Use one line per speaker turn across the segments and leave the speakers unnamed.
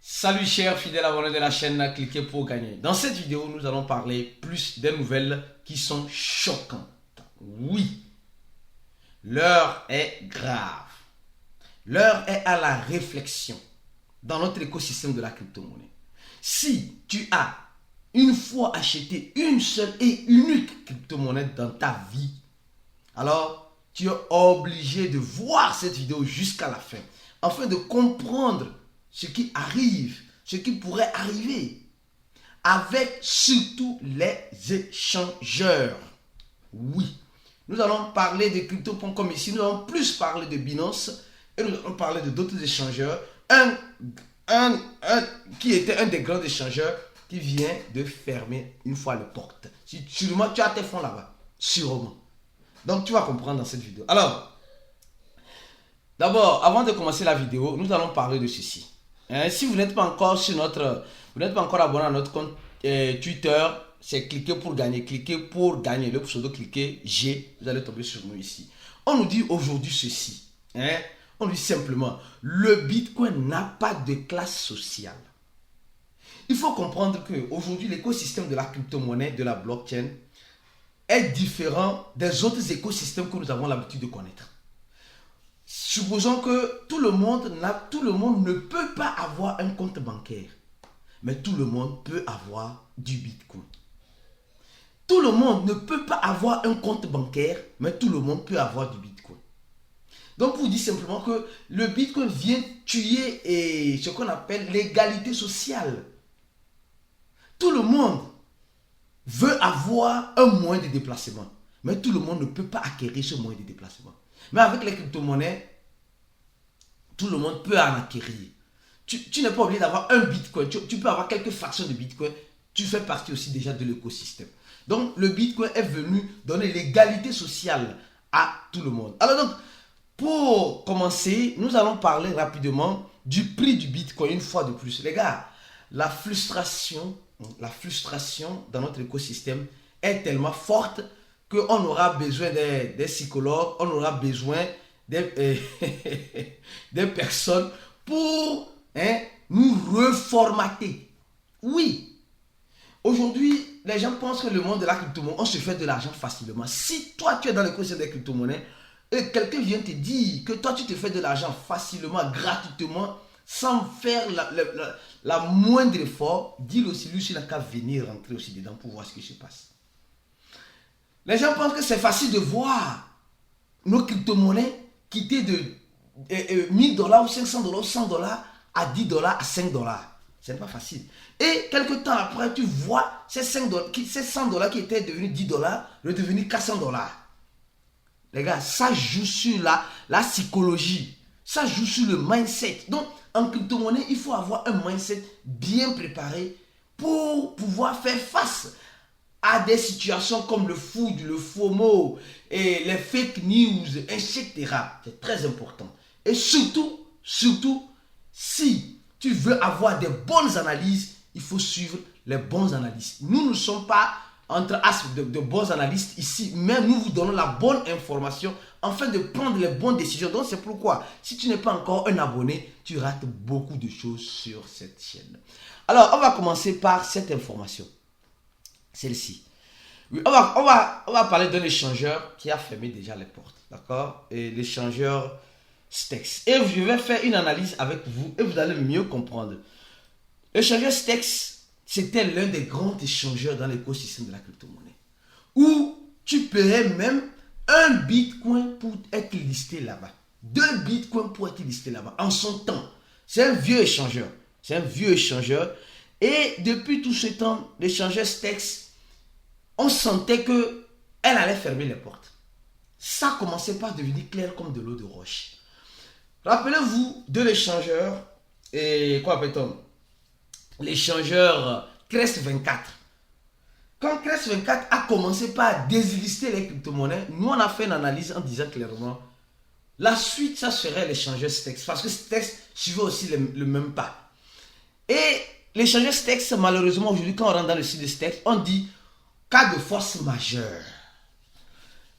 Salut chers fidèles abonnés de la chaîne, cliquez pour gagner. Dans cette vidéo, nous allons parler plus des nouvelles qui sont choquantes. Oui, l'heure est grave. L'heure est à la réflexion dans notre écosystème de la crypto-monnaie. Si tu as une fois acheté une seule et unique crypto-monnaie dans ta vie, alors tu es obligé de voir cette vidéo jusqu'à la fin afin de comprendre ce qui arrive, ce qui pourrait arriver avec surtout les échangeurs. Oui, nous allons parler de crypto.com ici, nous allons plus parler de Binance et nous allons parler de d'autres échangeurs. Un qui était un des grands échangeurs qui vient de fermer une fois les portes. Sûrement tu as tes fonds là-bas, sûrement. Donc tu vas comprendre dans cette vidéo. Alors, d'abord, avant de commencer la vidéo, nous allons parler de ceci. Si vous n'êtes pas encore sur vous n'êtes pas encore abonné à notre compte Twitter, c'est cliquer pour gagner. Cliquez pour gagner. Le pseudo, cliquez G. Vous allez tomber sur nous ici. On nous dit aujourd'hui ceci. On dit simplement, le Bitcoin n'a pas de classe sociale. Il faut comprendre qu'aujourd'hui, l'écosystème de la crypto-monnaie, de la blockchain, est différent des autres écosystèmes que nous avons l'habitude de connaître. Supposons que tout le monde ne peut pas avoir un compte bancaire, mais tout le monde peut avoir du Bitcoin. Tout le monde ne peut pas avoir un compte bancaire, mais tout le monde peut avoir du Bitcoin. Donc, vous dites simplement que le Bitcoin vient tuer ce qu'on appelle l'égalité sociale. Tout le monde veut avoir un moyen de déplacement, mais tout le monde ne peut pas acquérir ce moyen de déplacement. Mais avec les crypto-monnaies, tout le monde peut en acquérir. Tu n'es pas obligé d'avoir un Bitcoin. Tu peux avoir quelques fractions de Bitcoin. Tu fais partie aussi déjà de l'écosystème. Donc, le Bitcoin est venu donner l'égalité sociale à tout le monde. Alors donc, pour commencer, nous allons parler rapidement du prix du Bitcoin une fois de plus. Les gars, la frustration dans notre écosystème est tellement forte qu'on aura besoin des psychologues, on aura besoin des personnes pour nous reformater. Oui, aujourd'hui, les gens pensent que le monde de la crypto-monnaie, on se fait de l'argent facilement. Si toi, tu es dans l'écosystème des crypto-monnaies et quelqu'un vient te dire que toi, tu te fais de l'argent facilement, gratuitement, sans faire la moindre effort, dis-le aussi, lui, il n'a qu'à venir rentrer aussi dedans pour voir ce qui se passe. Les gens pensent que c'est facile de voir nos crypto-monnaies quitter de $1000 ou $500, $100 à $10, à $5. Ce n'est pas facile. Et quelques temps après, tu vois ces $100 qui étaient devenus $10 redevenir $400. Les gars, ça joue sur la psychologie. Ça joue sur le mindset. Donc, en crypto-monnaie, il faut avoir un mindset bien préparé pour pouvoir faire face à des situations comme le food, le FOMO et les fake news, etc. C'est très important. Et surtout, si tu veux avoir des bonnes analyses, il faut suivre les bons analystes. Nous ne sommes pas entre as de bons analystes ici, mais nous vous donnons la bonne information afin de prendre les bonnes décisions. Donc c'est pourquoi, si tu n'es pas encore un abonné, tu rates beaucoup de choses sur cette chaîne. Alors, on va commencer par cette information. Celle-ci. Oui, on va parler d'un échangeur qui a fermé déjà les portes. D'accord? Et l'échangeur Stex. Et je vais faire une analyse avec vous et vous allez mieux comprendre. L'échangeur Stex, c'était l'un des grands échangeurs dans l'écosystème de la crypto-monnaie. Où tu paierais même un Bitcoin pour être listé là-bas. 2 Bitcoins pour être listé là-bas. En son temps. C'est un vieux échangeur. Et depuis tout ce temps, l'échangeur Stex, on sentait qu'elle allait fermer les portes. Ça commençait par devenir clair comme de l'eau de roche. Rappelez-vous de l'échangeur, et quoi appelle-t-on? L'échangeur Crest24. Quand Crest24 a commencé par déslister les crypto-monnaies, nous on a fait une analyse en disant clairement, la suite ça serait l'échangeur Stex, parce que Stex suivait aussi le même pas. Et l'échangeur Stex, malheureusement aujourd'hui quand on rentre dans le site de Stex, on dit cas de force majeure.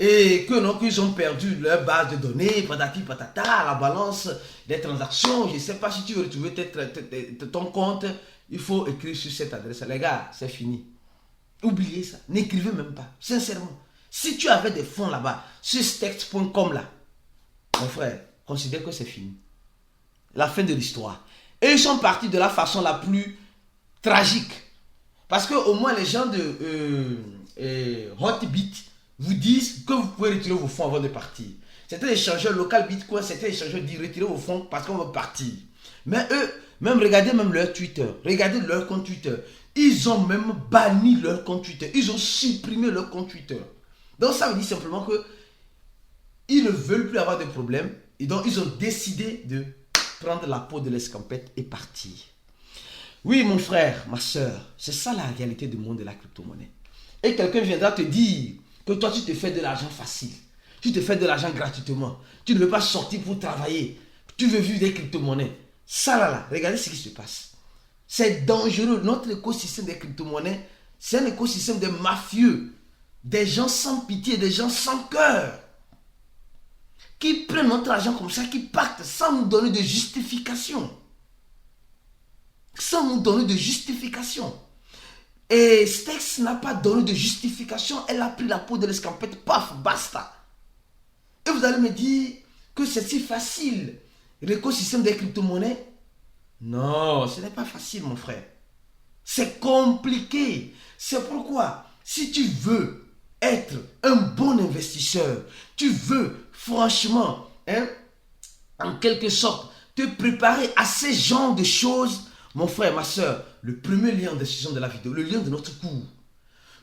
et que non, qu'ils ont perdu leur base de données, patati patata, la balance des transactions. Je ne sais pas si tu veux retrouver ton compte, il faut écrire sur cette adresse. Les gars, c'est fini. Oubliez ça. N'écrivez même pas. Sincèrement. Si tu avais des fonds là-bas, sur stex.com là, mon frère, considère que c'est fini. La fin de l'histoire. Et ils sont partis de la façon la plus tragique. Parce que au moins les gens de Hotbit vous disent que vous pouvez retirer vos fonds avant de partir. C'était l'échangeur local Bitcoin, c'était l'échangeur dit retirer vos fonds parce qu'on va partir. Mais eux, même regardez même leur Twitter, regardez leur compte Twitter. Ils ont même banni leur compte Twitter. Ils ont supprimé leur compte Twitter. Donc ça veut dire simplement que ils ne veulent plus avoir de problème. Et donc ils ont décidé de prendre la peau de l'escampette et partir. Oui, mon frère, ma soeur, c'est ça la réalité du monde de la crypto-monnaie. Et quelqu'un viendra te dire que toi, tu te fais de l'argent facile. Tu te fais de l'argent gratuitement. Tu ne veux pas sortir pour travailler. Tu veux vivre des crypto-monnaies. Ça là, regardez ce qui se passe. C'est dangereux. Notre écosystème des crypto-monnaies, c'est un écosystème de mafieux. Des gens sans pitié, des gens sans cœur. Qui prennent notre argent comme ça, qui pactent sans nous donner de justification. Sans nous donner de justification. Et Stex n'a pas donné de justification. Elle a pris la peau de l'escampette. Paf, basta. Et vous allez me dire que c'est si facile. L'écosystème des crypto-monnaies. Non, ce n'est pas facile, mon frère. C'est compliqué. C'est pourquoi, si tu veux être un bon investisseur, tu veux franchement, en quelque sorte, te préparer à ce genre de choses, mon frère, ma soeur, le premier lien en description de la vidéo, le lien de notre cours,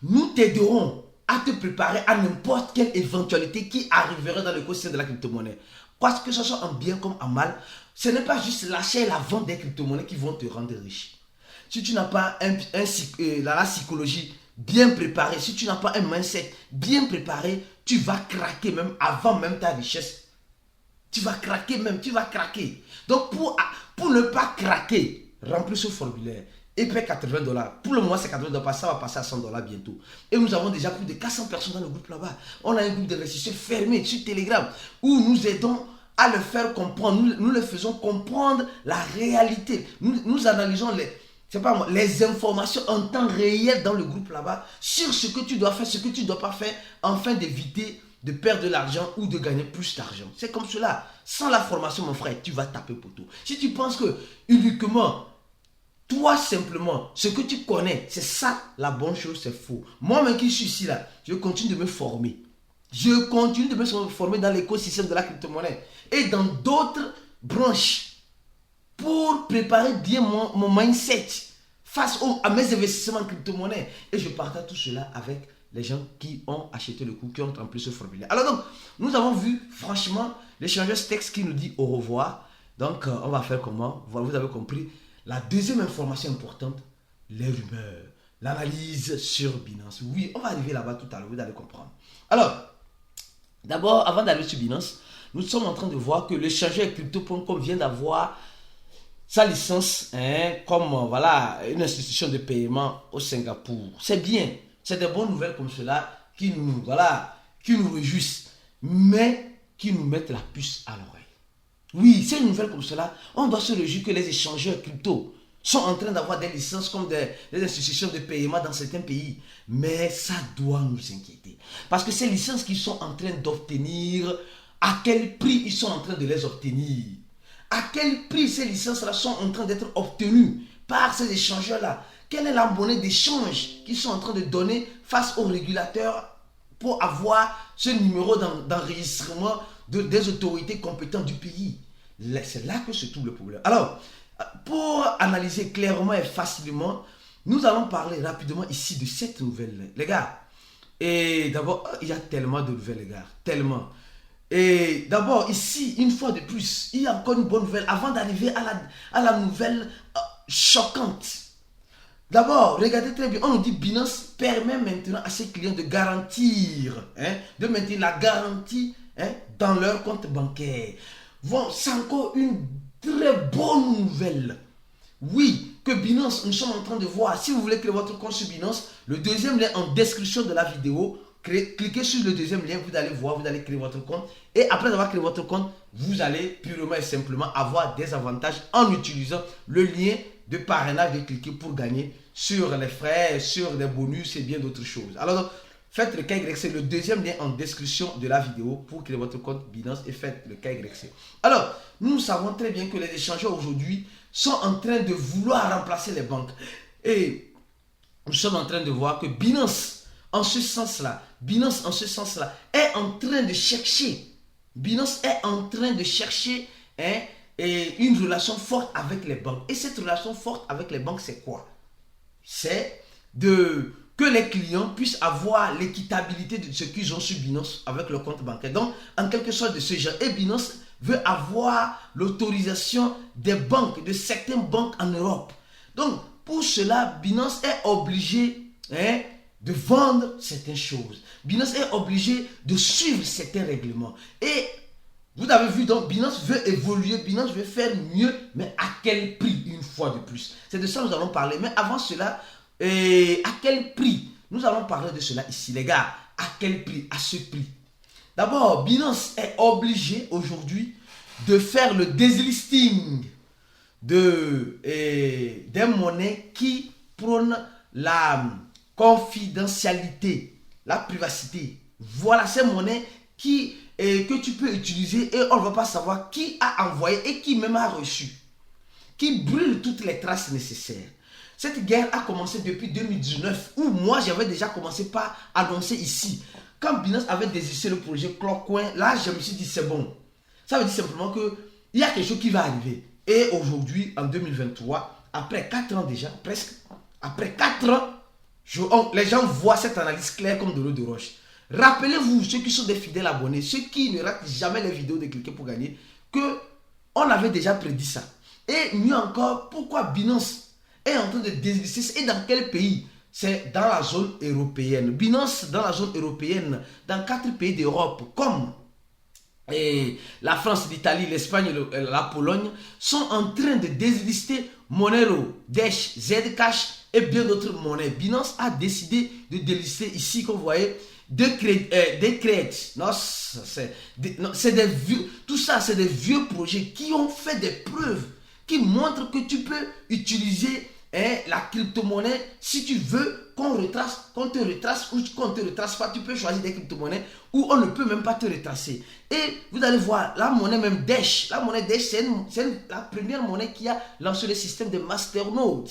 nous t'aiderons à te préparer à n'importe quelle éventualité qui arriverait dans l'écosystème de la crypto-monnaie. Parce que ce soit en bien comme en mal, ce n'est pas juste l'achat et la vente des crypto-monnaies qui vont te rendre riche. Si tu n'as pas la psychologie bien préparée, si tu n'as pas un mindset bien préparé, tu vas craquer même avant même ta richesse. Tu vas craquer même, tu vas craquer. Donc pour ne pas craquer, remplis ce formulaire et paie $80. Pour le moment, c'est $80, ça va passer à $100 bientôt. Et nous avons déjà plus de 400 personnes dans le groupe là-bas. On a un groupe d'investisseurs fermé sur Telegram où nous aidons à le faire comprendre. Nous le faisons comprendre la réalité. Nous analysons les informations en temps réel dans le groupe là-bas sur ce que tu dois faire, ce que tu ne dois pas faire afin d'éviter de perdre de l'argent ou de gagner plus d'argent. C'est comme cela. Sans la formation, mon frère, tu vas taper poteau. Si tu penses que uniquement toi simplement, ce que tu connais, c'est ça la bonne chose, c'est faux. Moi-même qui suis ici là, je continue de me former. Je continue de me former dans l'écosystème de la crypto-monnaie et dans d'autres branches pour préparer bien mon mindset face à mes investissements en crypto-monnaie. Et je partage tout cela avec les gens qui ont acheté le cours, qui ont rempli ce formulaire. Alors donc, nous avons vu franchement l'échangeur Stex qui nous dit au revoir. Donc, on va faire comment? Voilà, vous avez compris. La deuxième information importante, les rumeurs, l'analyse sur Binance. Oui, on va arriver là-bas tout à l'heure, vous allez comprendre. Alors, d'abord, avant d'aller sur Binance, nous sommes en train de voir que l'échangeur crypto.com vient d'avoir sa licence comme voilà, une institution de paiement au Singapour. C'est bien, c'est des bonnes nouvelles comme cela qui nous réjouissent, mais qui nous mettent la puce à l'oreille. Oui, c'est une nouvelle comme cela. On doit se réjouir que les échangeurs crypto sont en train d'avoir des licences comme des institutions de paiement dans certains pays. Mais ça doit nous inquiéter. Parce que ces licences qu'ils sont en train d'obtenir, à quel prix ils sont en train de les obtenir? À quel prix ces licences-là sont en train d'être obtenues par ces échangeurs-là? Quelle est la monnaie d'échange qu'ils sont en train de donner face aux régulateurs pour avoir ce numéro d'enregistrement des autorités compétentes du pays? C'est là que se trouve le problème. Alors, pour analyser clairement et facilement, nous allons parler rapidement ici de cette nouvelle, les gars. Et d'abord, il y a tellement de nouvelles, les gars, tellement. Et d'abord, ici, une fois de plus, il y a encore une bonne nouvelle avant d'arriver à la nouvelle choquante. D'abord, regardez très bien, on nous dit Binance permet maintenant à ses clients de garantir, de maintenir la garantie dans leur compte bancaire. Bon, c'est encore une très bonne nouvelle. Oui, que Binance, nous sommes en train de voir. Si vous voulez créer votre compte sur Binance, le deuxième lien en description de la vidéo, cliquez sur le deuxième lien, vous allez voir, vous allez créer votre compte. Et après avoir créé votre compte, vous allez purement et simplement avoir des avantages en utilisant le lien de parrainage de cliquer pour gagner sur les frais, sur des bonus et bien d'autres choses. Alors donc, faites le KYC, le deuxième lien en description de la vidéo pour créer votre compte Binance et faites le KYC. Alors, nous savons très bien que les échangeurs aujourd'hui sont en train de vouloir remplacer les banques. Et nous sommes en train de voir que Binance, en ce sens-là, est en train de chercher. Binance est en train de chercher une relation forte avec les banques. Et cette relation forte avec les banques, c'est quoi? C'est que les clients puissent avoir l'équitabilité de ce qu'ils ont sur Binance avec leur compte bancaire. Donc, en quelque sorte de ce genre. Et Binance veut avoir l'autorisation des banques, de certaines banques en Europe. Donc, pour cela, Binance est obligé de vendre certaines choses. Binance est obligé de suivre certains règlements. Et vous avez vu, donc, Binance veut évoluer, Binance veut faire mieux, mais à quel prix, une fois de plus? C'est de ça que nous allons parler. Mais avant cela, à quel prix? Nous allons parler de cela ici, les gars. À quel prix? À ce prix. D'abord, Binance est obligé aujourd'hui de faire le delisting des monnaies qui prônent la confidentialité, la privacité. Voilà ces monnaies que tu peux utiliser et on ne va pas savoir qui a envoyé et qui même a reçu. Qui brûle toutes les traces nécessaires. Cette guerre a commencé depuis 2019 où moi j'avais déjà commencé par annoncer ici. Quand Binance avait désisté le projet Clockcoin, là je me suis dit c'est bon. Ça veut dire simplement qu'il y a quelque chose qui va arriver. Et aujourd'hui, en 2023, après 4 ans déjà, presque, après 4 ans, les gens voient cette analyse claire comme de l'eau de roche. Rappelez-vous, ceux qui sont des fidèles abonnés, ceux qui ne ratent jamais les vidéos de Cliquer pour gagner, qu'on avait déjà prédit ça. Et mieux encore, pourquoi Binance est en train de désister et dans quel pays? C'est dans la zone européenne. Binance dans la zone européenne, dans 4 pays d'Europe, comme la France, l'Italie, l'Espagne, la Pologne, sont en train de délister Monero, Dash, Zcash et bien d'autres monnaies. Binance a décidé de délister ici, comme vous voyez, des crédits. Tout ça, c'est des vieux projets qui ont fait des preuves, qui montrent que tu peux utiliser la crypto-monnaie si tu veux qu'on te retrace ou qu'on ne te retrace pas. Tu peux choisir des crypto-monnaies où on ne peut même pas te retracer. Et vous allez voir, la monnaie même Dash, la monnaie Dash, c'est la première monnaie qui a lancé le système de Masternode.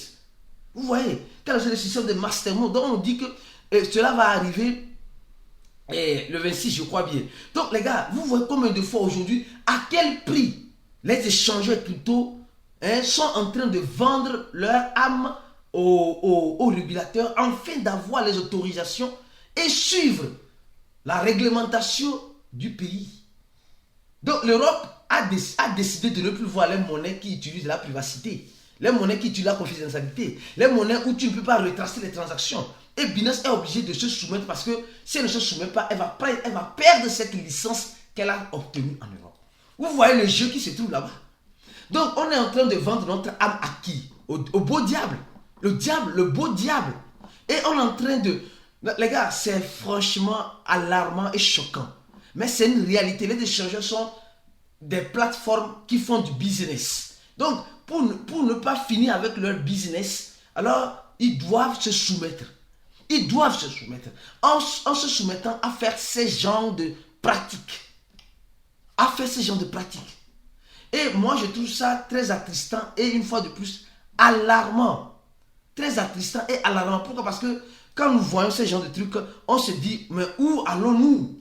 Vous voyez, qui a lancé le système de Masternode. Donc on dit que cela va arriver le 26, je crois bien. Donc les gars, vous voyez combien de fois aujourd'hui, à quel prix les échangeurs crypto sont en train de vendre leur âme aux régulateurs afin d'avoir les autorisations et suivre la réglementation du pays. Donc l'Europe a décidé de ne plus voir les monnaies qui utilisent la privacité, les monnaies qui utilisent la confidentialité, les monnaies où tu ne peux pas retracer les transactions. Et Binance est obligée de se soumettre parce que si elle ne se soumet pas, elle va perdre cette licence qu'elle a obtenue en Europe. Vous voyez le jeu qui se trouve là-bas. Donc on est en train de vendre notre âme à qui? Au beau diable. Le beau diable. Et on est en train de... Les gars, c'est franchement alarmant et choquant. Mais c'est une réalité. Les échangeurs sont des plateformes qui font du business. Donc, pour ne pas finir avec leur business, alors ils doivent se soumettre. Ils doivent se soumettre. En se soumettant à faire ces genres de pratiques. Et moi, je trouve ça très attristant et une fois de plus, alarmant. Très attristant et alarmant. Pourquoi? Parce que quand nous voyons ce genre de trucs, on se dit, mais où allons-nous?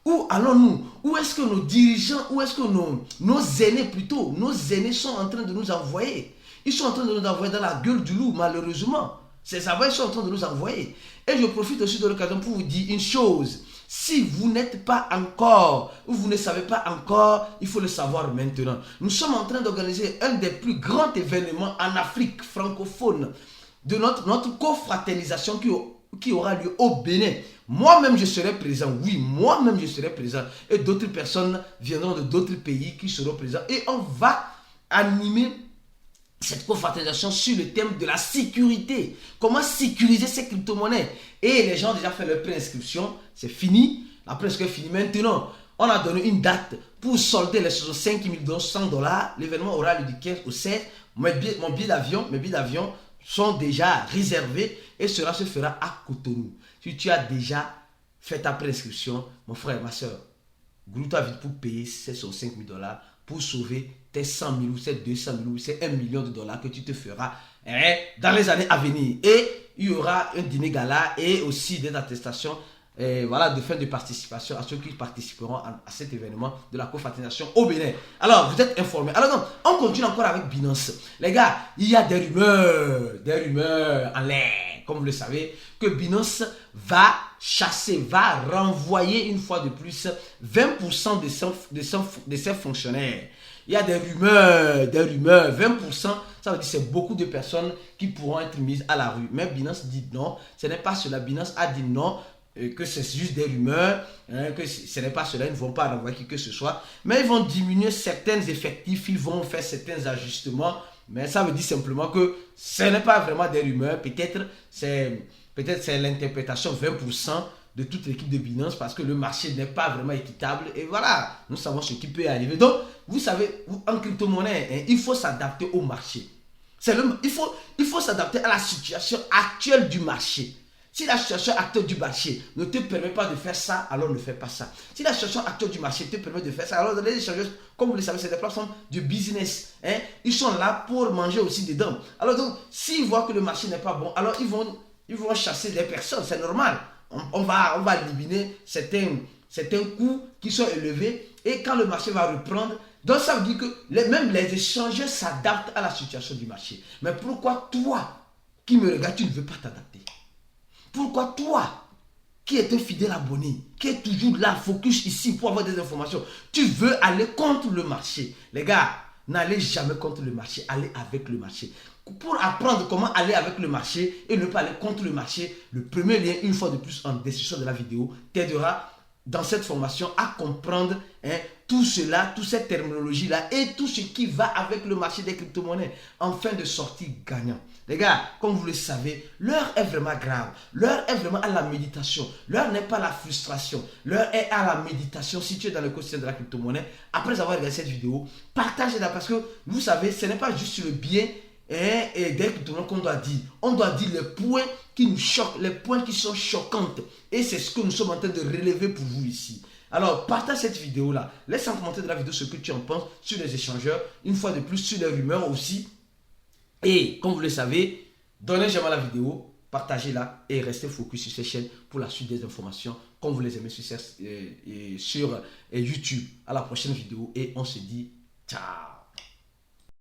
Où allons-nous? Où est-ce que nos dirigeants, où est-ce que nos aînés plutôt, nos aînés sont en train de nous envoyer? Ils sont en train de nous envoyer dans la gueule du loup, malheureusement. Ces avaries sont en train de nous envoyer. Et je profite aussi de l'occasion pour vous dire une chose. Si vous n'êtes pas encore, ou vous ne savez pas encore, il faut le savoir maintenant. Nous sommes en train d'organiser un des plus grands événements en Afrique francophone de notre confraternisation qui aura lieu au Bénin. Moi-même, je serai présent. Oui, moi-même, je serai présent. Et d'autres personnes viendront de d'autres pays qui seront présents. Et on va animer cette confraternization sur le thème de la sécurité. Comment sécuriser ces crypto-monnaies. Et les gens ont déjà fait leur préinscription. C'est fini. La préinscription est finie. Maintenant, on a donné une date pour solder les 65 100 $. L'événement aura lieu du 15 au 16. Mes billets d'avion sont déjà réservés et cela se fera à Cotonou. Si tu as déjà fait ta préinscription, mon frère, ma soeur, grouille-toi vite pour payer ces 65 000 $ pour sauver tes 100 000 ou ces 200 000 ou ces 1 million de dollars que tu te feras dans les années à venir. Et il y aura un dîner gala et aussi des attestations voilà, de fin de participation à ceux qui participeront à cet événement de la confraternization au Bénin. Alors, vous êtes informés. Alors, donc, on continue encore avec Binance. Les gars, il y a des rumeurs en l'air, comme vous le savez, que Binance va chasser, va renvoyer une fois de plus 20% de ses fonctionnaires. Il y a des rumeurs, 20%, ça veut dire que c'est beaucoup de personnes qui pourront être mises à la rue. Mais Binance dit non, ce n'est pas cela. Binance a dit non, que c'est juste des rumeurs, que ce n'est pas cela, ils ne vont pas renvoyer qui que ce soit. Mais ils vont diminuer certains effectifs, ils vont faire certains ajustements. Mais ça veut dire simplement que ce n'est pas vraiment des rumeurs, peut-être c'est l'interprétation 20% de toute l'équipe de Binance parce que le marché n'est pas vraiment équitable et voilà, nous savons ce qui peut arriver. Donc, vous savez, en crypto-monnaie, il faut s'adapter au marché. Il faut s'adapter à la situation actuelle du marché. Si la situation actuelle du marché ne te permet pas de faire ça, alors ne fais pas ça. Si la situation actuelle du marché te permet de faire ça, alors les échangeurs, comme vous le savez, c'est des plateformes de business. Ils sont là pour manger aussi dedans. Alors donc, s'ils voient que le marché n'est pas bon, alors ils vont chasser des personnes, c'est normal. On va éliminer certains coûts qui sont élevés et quand le marché va reprendre, donc ça veut dire que même les échangeurs s'adaptent à la situation du marché. Mais pourquoi toi, qui me regardes, tu ne veux pas t'adapter? Pourquoi toi, qui es un fidèle abonné, qui est toujours là, focus ici pour avoir des informations, tu veux aller contre le marché? Les gars, n'allez jamais contre le marché, allez avec le marché. Pour apprendre comment aller avec le marché et ne pas aller contre le marché, le premier lien, une fois de plus en description de la vidéo, t'aidera dans cette formation à comprendre tout cela, toute cette terminologie-là et tout ce qui va avec le marché des crypto-monnaies afin de sortir gagnant. Les gars, comme vous le savez, l'heure est vraiment grave. L'heure est vraiment à la méditation. L'heure n'est pas à la frustration. L'heure est à la méditation. Si tu es dans l'écosystème de la crypto-monnaie, après avoir regardé cette vidéo, partagez-la parce que vous savez, ce n'est pas juste sur le bien et des crypto-monnaies qu'on doit dire. On doit dire les points qui nous choquent, les points qui sont choquants. Et c'est ce que nous sommes en train de relever pour vous ici. Alors, partage cette vidéo-là. Laisse en commentaire de la vidéo ce que tu en penses sur les échangeurs. Une fois de plus, sur les rumeurs aussi. Et comme vous le savez, donnez j'aime à la vidéo, partagez-la et restez focus sur cette chaîne pour la suite des informations comme vous les aimez sur YouTube. À la prochaine vidéo et on se dit ciao.